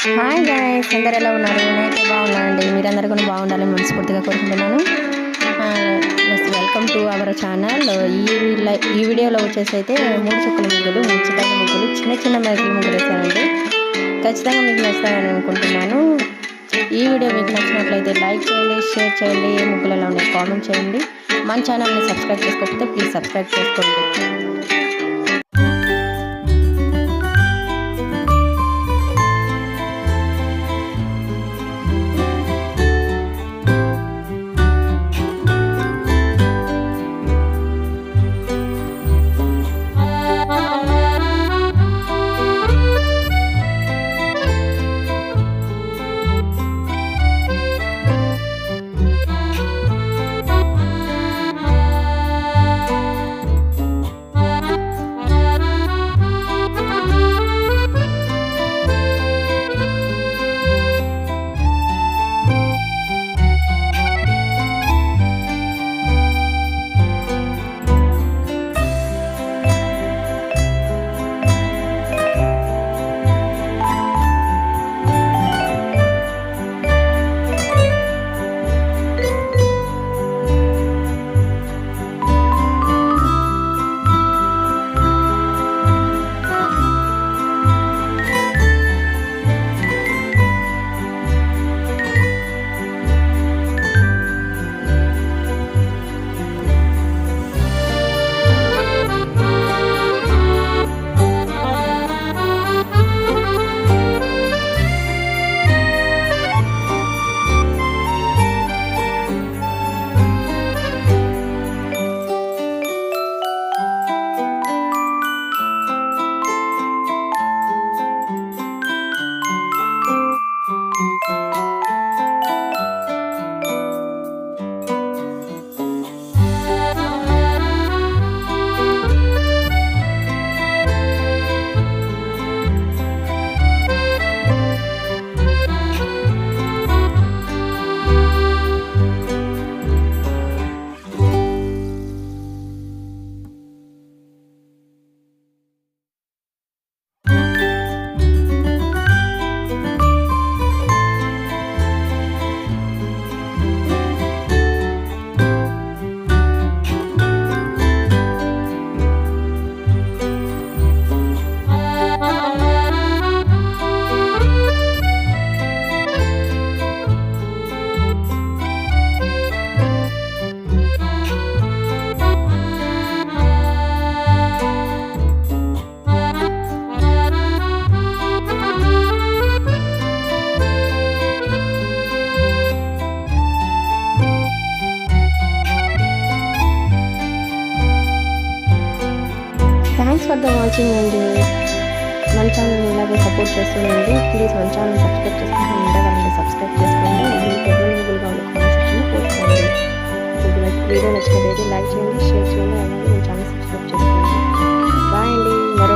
Hi guys, అందరు ఎలా ఉన్నారు? నేనైతే బాగున్నానండి. మీరందరూ కూడా బాగుండాలని మనస్ఫూర్తిగా కోరుకుంటున్నాను. Welcome to our channel. ఈ వీడియోలో వచ్చేసి అయితే 3 చుక్కల ముగ్గులు, ముచ్చికల ముగ్గులు, చిన్న చిన్న మైకుల ముగ్గులు వేసానండి. ఖచ్చితంగా మీకు నచ్చుతాయని అనుకుంటున్నాను. ఈ వీడియో మీకు నచ్చినట్లయితే లైక్ చేయండి, షేర్ చేయండి, ఏ ముగ్గులు ఎలా ఉన్నాయి కామెంట్ చేయండి. మన ఛానల్ని సబ్స్క్రైబ్ చేసుకోకపోతే ప్లీజ్ సబ్స్క్రైబ్ చేసుకోండి. థ్యాంక్స్ ఫర్ ద వాచింగ్ అండి. మన ఛానల్ని ఇలాగే సపోర్ట్ చేస్తుందండి. ప్లీజ్ మన ఛానల్ సబ్స్క్రైబ్ చేసుకుంటే వాళ్ళని సబ్స్క్రైబ్ చేసుకోండి. మీకు అవైలబుల్గా ఉన్న కామెంట్ సెక్షన్లో పోస్ట్ వీడియో నచ్చినట్లయితే లైక్ చేయండి, షేర్ చేయండి, అలాగే మన ఛానల్ సబ్స్క్రైబ్ చేసుకోండి. బాయ్ అండి. మరో